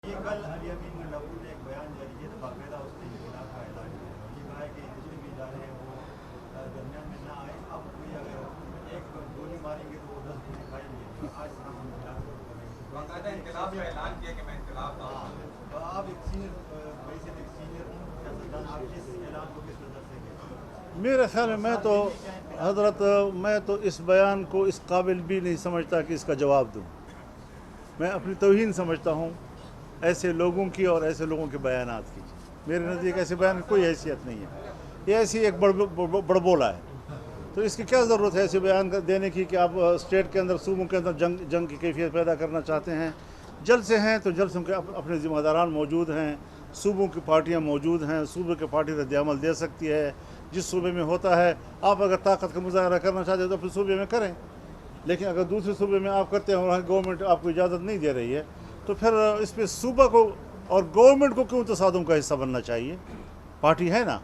ये कल अली अमीन गंडापुर ने एक बयान जारी किया तो बाकायदा उसने इनकलाब का ऐलान किया और ये कहा है कि जितने भी इदारे हैं वो दरमियान में ना आए। अब कोई अगर एक गोली मारेंगे तो वो 10 गोली खाएंगे। आज हम इनकलाब करेंगे, बाकायदा इनकलाब का ऐलान किया कि मैं इनकलाब। तो आप एक सीनियर सियासतदान, आप इस ऐलान को किस नज़र से कहते? मेरे ख्याल में मैं तो इस बयान को इस काबिल भी नहीं समझता कि इसका जवाब दूं। मैं अपनी तौहीन समझता हूं ऐसे लोगों की और ऐसे लोगों के बयानात की। मेरे नज़दीक ऐसे बयान की कोई हैसियत नहीं है। ये ऐसी एक बड़बोला है। तो इसकी क्या ज़रूरत है ऐसे बयान देने की कि आप स्टेट के अंदर, सूबों के अंदर जंग की कैफियत पैदा करना चाहते हैं। जलसे हैं तो जलसों के अपने ज़िम्मेदारान मौजूद हैं, सूबों की पार्टियाँ मौजूद हैं, सूबे की पार्टी रद्द-ए-अमल दे सकती है। जिस सूबे में होता है, आप अगर ताकत का मुजाहरा करना चाहते हैं तो अपने सूबे में करें, लेकिन अगर दूसरे सूबे में आप करते हैं और वहाँ गवर्नमेंट आपको इजाज़त नहीं दे रही है तो फिर इस पर सूबा को और गवर्नमेंट को क्यों तसादुम का हिस्सा बनना चाहिए? पार्टी है ना,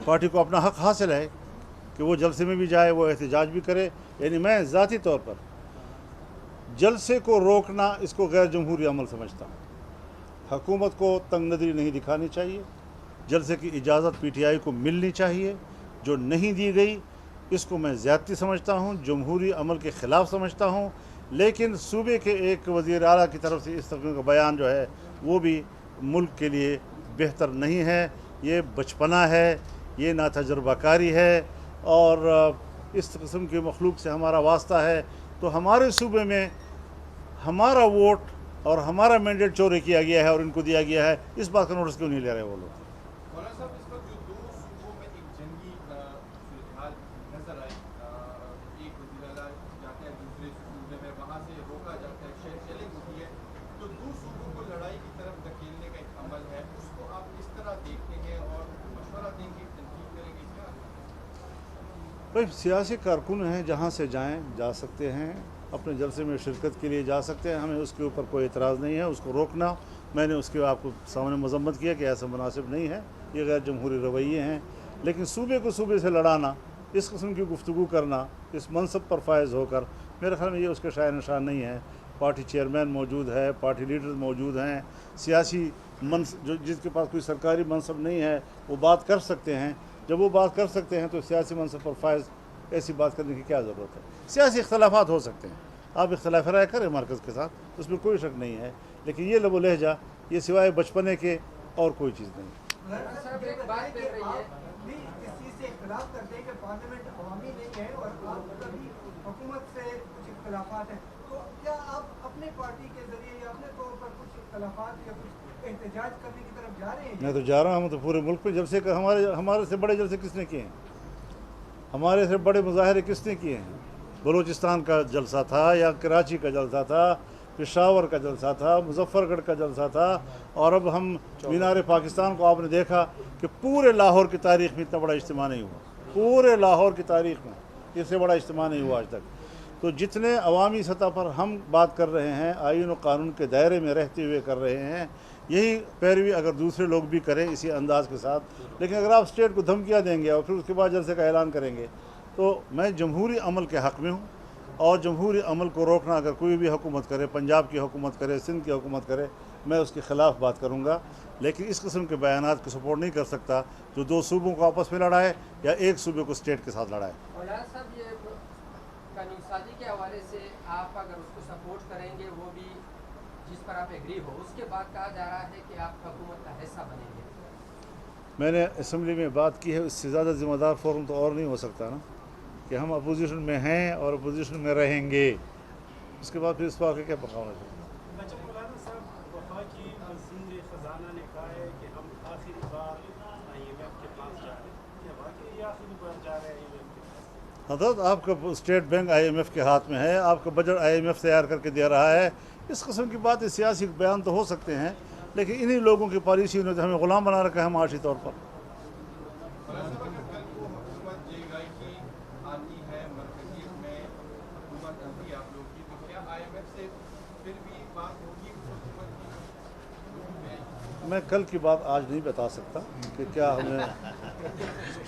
पार्टी को अपना हक़ हासिल है कि वो जलसे में भी जाए, वो एहतजाज भी करे। यानी मैं ज़ाती तौर पर जलसे को रोकना इसको गैर जमहूरी अमल समझता हूँ। हुकूमत को तंग नज़री नहीं दिखानी चाहिए। जलसे की इजाज़त PTI को मिलनी चाहिए, जो नहीं दी गई इसको मैं ज़्यादती समझता हूँ, जमहूरी अमल के ख़िलाफ़ समझता हूँ। लेकिन सूबे के एक वज़ीर आला की तरफ से इस तरह का बयान जो है वो भी मुल्क के लिए बेहतर नहीं है। ये बचपना है, ये नातजुर्बाकारी है और इस किस्म की मखलूक से हमारा वास्ता है। तो हमारे सूबे में हमारा वोट और हमारा मैंडेट चोरी किया गया है और इनको दिया गया है, इस बात का नोटिस क्यों नहीं ले रहे वो लोग? भाई सियासी कारकुन हैं, जहाँ से जाएं जा सकते हैं, अपने जलसे में शिरकत के लिए जा सकते हैं, हमें उसके ऊपर कोई एतराज़ नहीं है। उसको रोकना, मैंने उसके आपको सामने मजम्मत किया कि ऐसा मुनासिब नहीं है, ये गैर जमहूरी रवैये हैं। लेकिन सूबे को सूबे से लड़ाना, इस किस्म की गुफ्तगू करना, इस मनसब पर फायज़ होकर, मेरे ख्याल में ये उसके शायर निशान नहीं है। पार्टी चेयरमैन मौजूद है, पार्टी लीडर्स मौजूद हैं, सियासी जो जिसके पास कोई सरकारी मनसब नहीं है वो बात कर सकते हैं। जब वो बात कर सकते हैं तो सियासी मनसब पर फायज़ ऐसी बात करने की क्या ज़रूरत है? सियासी इख्तलाफात हो सकते हैं, आप इख्तलाफ राय करें मरकज़ के साथ, उसमें कोई शक नहीं है। लेकिन ये लबो लहजा, ये सिवाय बचपने के और कोई चीज़ नहीं। मैं तो जा रहा हूँ तो पूरे मुल्क पे जलसे का, हमारे से बड़े जलसे किसने किए हैं? हमारे से बड़े मुजाहरे किसने किए हैं? बलूचिस्तान का जलसा था या कराची का जलसा था, पेशावर का जलसा था, मुजफ्फरगढ़ का जलसा था, और अब हम मीनार पाकिस्तान को आपने देखा कि पूरे लाहौर की तारीख़ में इतना बड़ा इज्तिमा नहीं हुआ, पूरे लाहौर की तारीख़ में इससे बड़ा इज्तिमा नहीं हुआ आज तक। तो जितने अवामी सतह पर हम बात कर रहे हैं, आईन और कानून के दायरे में रहते हुए कर रहे हैं, यही पैरवी अगर दूसरे लोग भी करें इसी अंदाज़ के साथ। लेकिन अगर आप स्टेट को धमकियाँ देंगे और फिर उसके बाद जलसे का ऐलान करेंगे, तो मैं जमहूरी अमल के हक़ में हूँ। और जमहूरी अमल को रोकना अगर कोई भी हुकूमत करे, पंजाब की हुकूमत करे, सिंध की हुकूमत करे, मैं उसके ख़िलाफ़ बात करूँगा। लेकिन इस किस्म के बयानात को सपोर्ट नहीं कर सकता जो दो सूबों को आपस में लड़ाए या एक सूबे को स्टेट के साथ लड़ाए। कानून साजी के हवाले से आप अगर उसको सपोर्ट करेंगे, वो भी जिस पर आप एग्री हो, उसके बाद कहा जा रहा है कि आप हुकूमत का हिस्सा बनेंगे। मैंने असम्बली में बात की है, इससे ज़्यादा ज़िम्मेदार फोरम तो और नहीं हो सकता ना, कि हम अपोजिशन में हैं और अपोजिशन में रहेंगे। उसके बाद फिर इस पर क्या पकाना चाहिए? हजरत आपका स्टेट बैंक IMF के हाथ में है, आपका बजट IMF तैयार करके दे रहा है। इस किस्म की बात, सियासी बयान तो हो सकते हैं, लेकिन इन्हीं लोगों की पॉलिसी ने हमें ग़ुलाम बना रखा है माशी तौर पर। मैं कल की बात आज नहीं बता सकता कि क्या हमें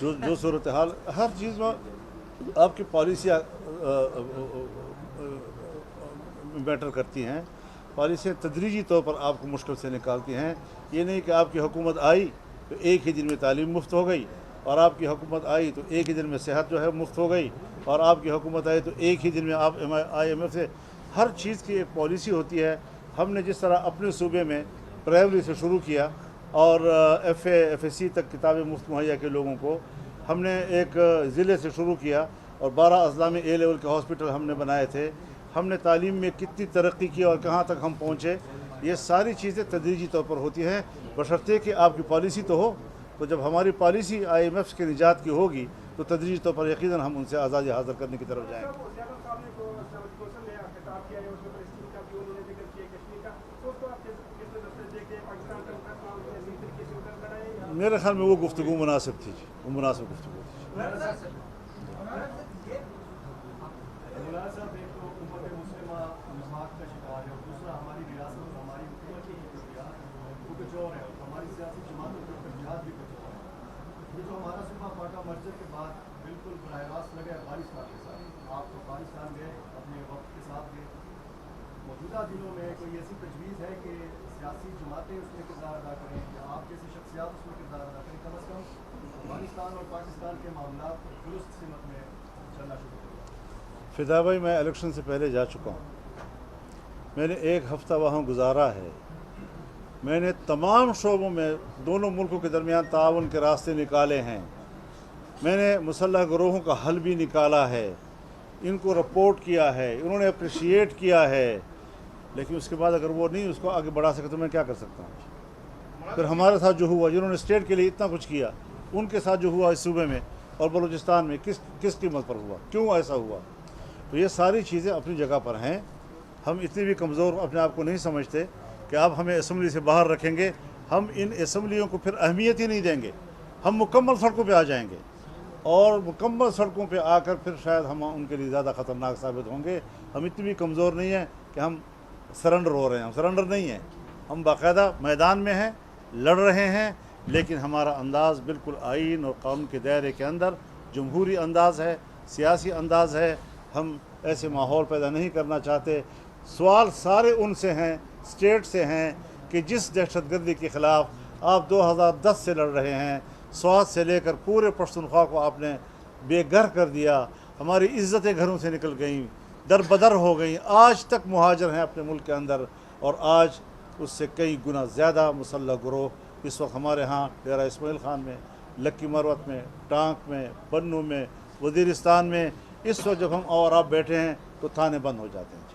जो सूरत हाल, हर चीज़ में आपकी पॉलिसियाँ मैटर करती हैं। पॉलिसियाँ तदरीजी तौर पर आपको मुश्किल से निकालती हैं। ये नहीं कि आपकी हुकूमत आई तो एक ही दिन में तालीम मुफ्त हो गई, और आपकी हुकूमत आई तो एक ही दिन में सेहत जो है मुफ्त हो गई, और आपकी हुकूमत आई तो एक ही दिन में आप IMF से हर चीज़ की एक पॉलिसी होती है। हमने जिस तरह अपने सूबे में प्राइमरी से शुरू किया और FA FSC तक किताबें मुफ्त मुहैया के लोगों को, हमने एक ज़िले से शुरू किया और 12 अजला में A लेवल के हॉस्पिटल हमने बनाए थे। हमने तालीम में कितनी तरक्की की और कहाँ तक हम पहुँचे, ये सारी चीज़ें तदरीजी तौर पर होती हैं, बशर्ते कि आपकी पॉलिसी तो हो। तो जब हमारी पॉलिसी IMF के निजात की होगी तो तदरीजी तौर पर यकीनन हम उनसे आज़ादी हासिल करने की तरफ जाएंगे। मेरे ख्याल में वो गुफ्तगू मुनासिब थी, वो मुनासिब गुफ्तगू थी। मुलाज़ साहब, एक तो उम्मत मुस्लिमा निफाक का शिकार है और दूसरा हमारी रियासत और हमारी हुकूमत की इख्तियार वो कुछ और है और हमारी सियासी जमातों के ऊपर जिहाद भी कुछ और है। ये जो हमारा सूबा पाका मर्जर के बाद बिल्कुल बराह रास्त लगा है अफगानिस्तान के साथ। आप तो अफगानिस्तान गए, अपने वक्त के साथ गए। मौजूदा दिनों में कोई ऐसी तजवीज़ है कि सियासी जमातें उसमें किरदार अदा करें या आप जैसी शख्सियात उसमें किरदार अदा करें, कम अज़ कम अफगानिस्तान और पाकिस्तान के मामला दुरुस्त सिमत में चलना शुरू करें? फिदा भाई, मैं इलेक्शन से पहले जा चुका हूँ, मैंने एक हफ़्ता वहाँ गुजारा है। मैंने तमाम शोबों में दोनों मुल्कों के दरमियान ताउन के रास्ते निकाले हैं। मैंने मुसल्लह गिरोहों का हल भी निकाला है, इनको रिपोर्ट किया है, इन्होंने अप्रिशिएट किया है। लेकिन उसके बाद अगर वो नहीं उसको आगे बढ़ा सके तो मैं क्या कर सकता हूँ? फिर हमारे साथ जो हुआ, जिन्होंने स्टेट के लिए इतना कुछ किया, उनके साथ जो हुआ इस सूबे में और बलूचिस्तान में किस कीमत पर हुआ, क्यों ऐसा हुआ? तो ये सारी चीज़ें अपनी जगह पर हैं। हम इतने भी कमज़ोर अपने आप को नहीं समझते कि आप हमें असम्बली से बाहर रखेंगे। हम इन असम्बलियों को फिर अहमियत ही नहीं देंगे। हम मुकम्मल सड़कों पे आ जाएंगे और मुकम्मल सड़कों पे आकर फिर शायद हम उनके लिए ज़्यादा ख़तरनाक साबित होंगे। हम इतने भी कमज़ोर नहीं हैं कि हम सरेंडर हो रहे हैं। हम सरेंडर नहीं हैं, हम बाकायदा मैदान में हैं, लड़ रहे हैं, लेकिन हमारा अंदाज़ बिल्कुल आइन और कानून के दायरे के अंदर जमहूरी अंदाज़ है, सियासी अंदाज़ है। हम ऐसे माहौल पैदा नहीं करना चाहते। सवाल सारे उनसे हैं, स्टेट से हैं कि जिस दहशतगर्दी के ख़िलाफ़ आप 2010 से लड़ रहे हैं, स्वात से लेकर पूरे पश्तूनख्वा को आपने बेघर कर दिया। हमारी इज़्ज़तें घरों से निकल गईं, दर बदर हो गई। आज तक मुहाजिर हैं अपने मुल्क के अंदर, और आज उससे कई गुना ज़्यादा मुसल्लह गिरोह इस वक्त हमारे यहाँ डेरा इस्माइल ख़ान में, लक्की मरवत में, टांक में, बन्नू में, वज़ीरिस्तान में इस वक्त जब हम और आप बैठे हैं तो थाने बंद हो जाते हैं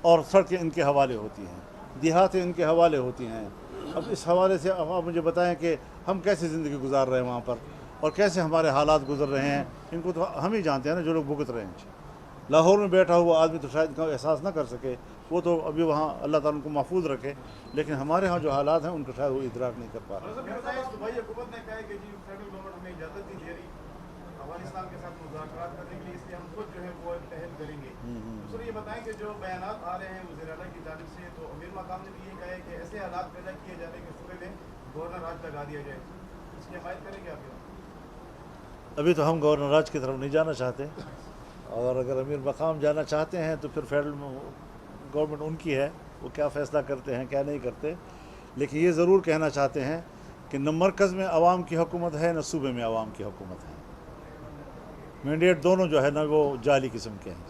और सड़कें इनके हवाले होती हैं, देहातें इनके हवाले होती हैं। अब इस हवाले से अब आप मुझे बताएं कि हम कैसे ज़िंदगी गुजार रहे हैं वहाँ पर और कैसे हमारे हालात गुजर रहे हैं। इनको तो हम ही जानते हैं ना, जो लोग भुगत रहे हैं। लाहौर में बैठा हुआ आदमी तो शायद इनका एहसास ना कर सके, वो तो अभी वहाँ अल्लाह ताला उनको महफूज रखे, लेकिन हमारे यहाँ जो हालात हैं उनको शायद वो इदराक नहीं कर पा रहे। हुकूमत ने कहा है कि जी फेडरल गवर्नमेंट हमें इजाज़त नहीं दे रही अफगानिस्तान के साथ मुज़ाकरात करने के लिए, इसलिए हम खुद जो है वो पहल करेंगे। सर ये बताएं कि जो बयानात आ रहे हैं वज़ीर आला की जानिब से, तो अमीर मकाम ने भी ये कहा है कि ऐसे हालात पैदा किए जाने के सूबे में गवर्नर राज लगा दिया जाए, इसकी हमायत करेंगे आप? अभी तो हम गवर्नर राज की तरफ नहीं जाना चाहते, और अगर अमीर मकाम जाना चाहते हैं तो फिर फेडरल गवर्नमेंट उनकी है, वो क्या फ़ैसला करते हैं क्या नहीं करते। लेकिन ये ज़रूर कहना चाहते हैं कि न मरकज़ में आवाम की हुकूमत है, न सूबे में आवाम की हुकूमत है। मैंडेट दोनों जो है ना वो जाली किस्म के हैं।